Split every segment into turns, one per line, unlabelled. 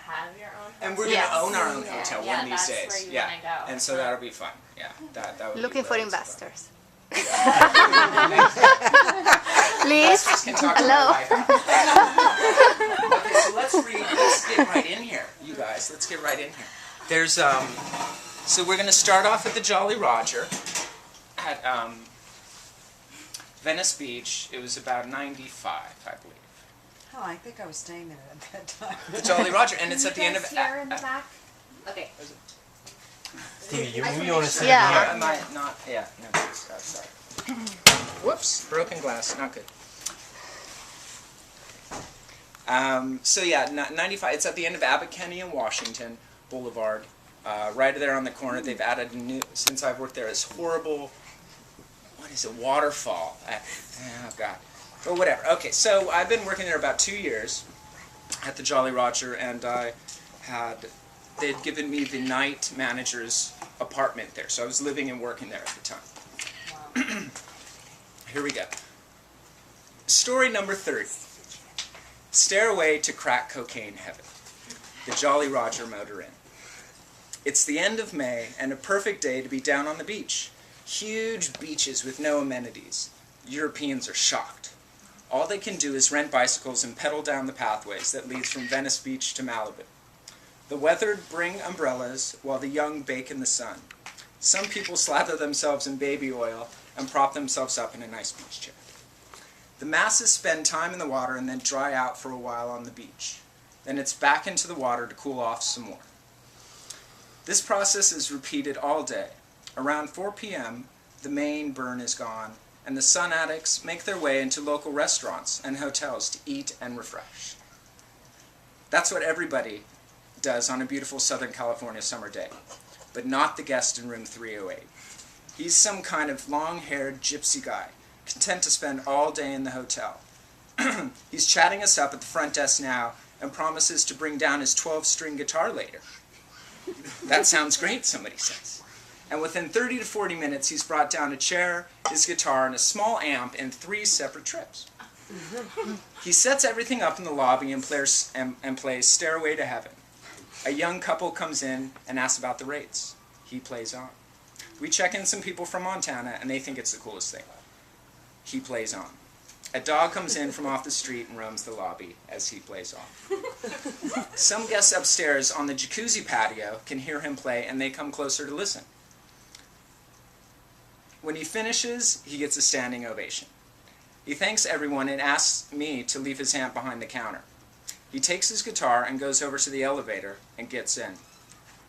have your own hotel.
And we're going to own our own hotel one of these days.
That's where you want to go.
And so that'll be fun. Yeah, that would
Looking
be
for
loads of fun.
investors.
Please.
Hello.
Okay, so let's get right in here, you guys. Let's get right in here. There's, so we're going to start off at the Jolly Roger at Venice Beach. It was about 95, I believe.
Oh, I think I was staying there at that time.
The Jolly Roger, and it's at the end of...
here in the back? Okay.
Stevie, you want to sit
Yeah.
I might not... Yeah, no, sorry. Whoops, broken glass, not good. So yeah, 95, it's at the end of Abbott Kinney and Washington Boulevard. Right there on the corner, they've added a new, since I've worked there, this horrible, what is it, waterfall. Oh God. Well, whatever. Okay, so I've been working there about 2 years at the Jolly Roger, and they'd given me the night manager's apartment there, so I was living and working there at the time. Wow. Here we go. Story number 30. Stairway to crack cocaine heaven. The Jolly Roger Motor Inn. It's the end of May, and a perfect day to be down on the beach. Huge beaches with no amenities. Europeans are shocked. All they can do is rent bicycles and pedal down the pathways that lead from Venice Beach to Malibu. The weathered bring umbrellas while the young bake in the sun. Some people slather themselves in baby oil and prop themselves up in a nice beach chair. The masses spend time in the water and then dry out for a while on the beach. Then it's back into the water to cool off some more. This process is repeated all day. Around 4 p.m., the main burn is gone, and the sun addicts make their way into local restaurants and hotels to eat and refresh. That's what everybody does on a beautiful Southern California summer day, but not the guest in room 308. He's some kind of long-haired gypsy guy, content to spend all day in the hotel. He's chatting us up at the front desk now and promises to bring down his 12-string guitar later. That sounds great, somebody says. And within 30 to 40 minutes, he's brought down a chair, his guitar, and a small amp in 3 separate trips. He sets everything up in the lobby and plays Stairway to Heaven. A young couple comes in and asks about the rates. He plays on. We check in some people from Montana, and they think it's the coolest thing. He plays on. A dog comes in from off the street and roams the lobby as he plays off. Some guests upstairs on the jacuzzi patio can hear him play, and they come closer to listen. When he finishes, he gets a standing ovation. He thanks everyone and asks me to leave his amp behind the counter. He takes his guitar and goes over to the elevator and gets in.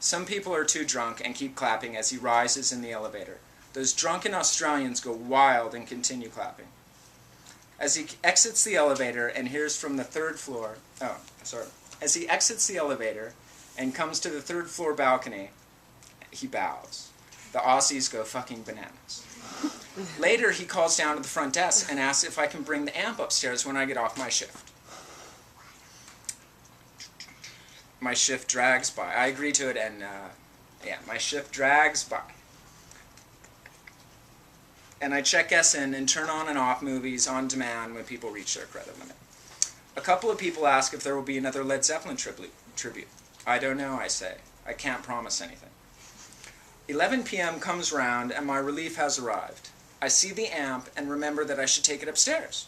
Some people are too drunk and keep clapping as he rises in the elevator. Those drunken Australians go wild and continue clapping. As he exits the elevator and hears from the third floor, as he exits the elevator and comes to the third floor balcony, he bows. The Aussies go fucking bananas. Later, he calls down to the front desk and asks if I can bring the amp upstairs when I get off my shift. My shift drags by. I agree to it, and my shift drags by. And I check SN and turn on and off movies on demand when people reach their credit limit. A couple of people ask if there will be another Led Zeppelin tribute. I don't know, I say. I can't promise anything. 11 p.m. comes round and my relief has arrived. I see the amp and remember that I should take it upstairs.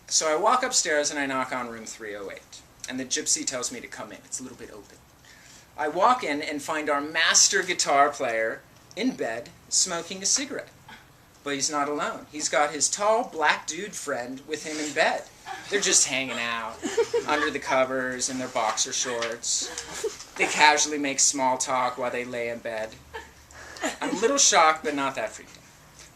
So I walk upstairs and I knock on room 308. And the gypsy tells me to come in. It's a little bit open. I walk in and find our master guitar player in bed smoking a cigarette. But he's not alone. He's got his tall black dude friend with him in bed. They're just hanging out under the covers in their boxer shorts. They casually make small talk while they lay in bed. I'm a little shocked, but not that freaked out.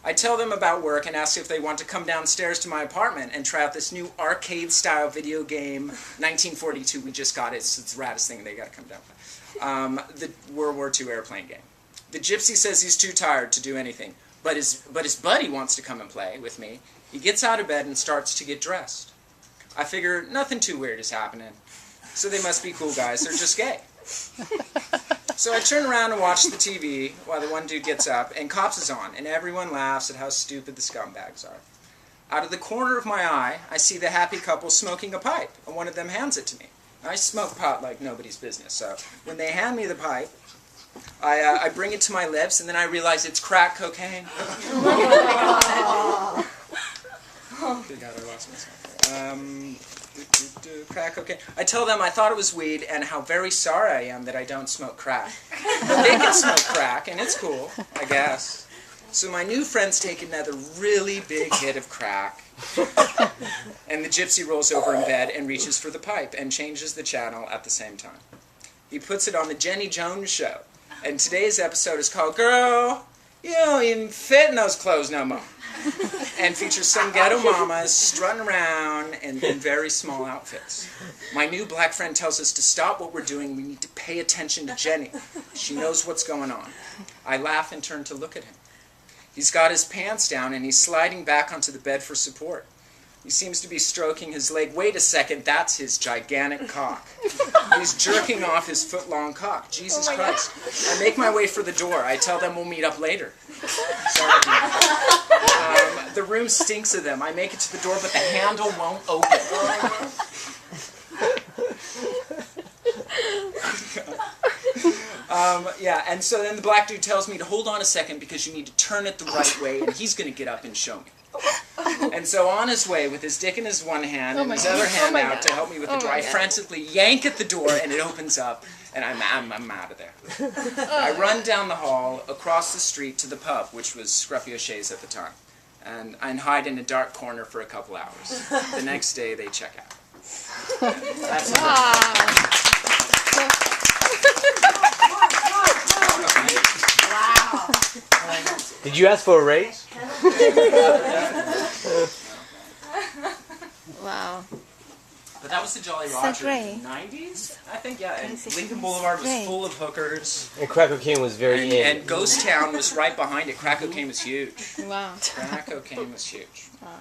I tell them about work and ask if they want to come downstairs to my apartment and try out this new arcade-style video game, 1942. We just got it. It's the raddest thing. They got to come down. The World War II airplane game. The gypsy says he's too tired to do anything, but his buddy wants to come and play with me. He gets out of bed and starts to get dressed. I figure nothing too weird is happening, so they must be cool guys. They're just gay. So I turn around and watch the TV while the one dude gets up, and Cops is on, and everyone laughs at how stupid the scumbags are. Out of the corner of my eye, I see the happy couple smoking a pipe, and one of them hands it to me. I smoke pot like nobody's business. So when they hand me the pipe, I bring it to my lips, and then I realize it's crack cocaine. Good God, I lost myself. Crack cocaine. I tell them I thought it was weed, and how very sorry I am that I don't smoke crack. They can smoke crack, and it's cool, I guess. So my new friends take another really big hit of crack, and the gypsy rolls over in bed and reaches for the pipe and changes the channel at the same time. He puts it on the Jenny Jones Show, and today's episode is called Girl, You Don't Even Fit in Those Clothes No More, and features some ghetto mamas strutting around in very small outfits. My new black friend tells us to stop what we're doing. We need to pay attention to Jenny. She knows what's going on. I laugh and turn to look at him. He's got his pants down and he's sliding back onto the bed for support. He seems to be stroking his leg. Wait a second, that's his gigantic cock. He's jerking off his foot-long cock. Jesus Christ. I make my way for the door. I tell them we'll meet up later. Sorry. The room stinks of them. I make it to the door, but the handle won't open. Yeah, and so then the black dude tells me to hold on a second because you need to turn it the right way, and he's going to get up and show me. And so on his way, with his dick in his one hand and his other hand out to help me with the door, I frantically yank at the door, and it opens up, and I'm out of there. I run down the hall, across the street to the pub, which was Scruffy O'Shea's at the time, and hide in a dark corner for a couple hours. The next day, they check out. That's
Wow.
Did you ask for a raise?
Wow.
But that was the Jolly
So
Roger
great.
in the 90s, I think, yeah. And Lincoln Boulevard was
Great.
full of hookers.
And crack cocaine was very in.
And Ghost Town was right behind it. Crack cocaine was huge.
Wow.
Crack cocaine was huge.
Wow.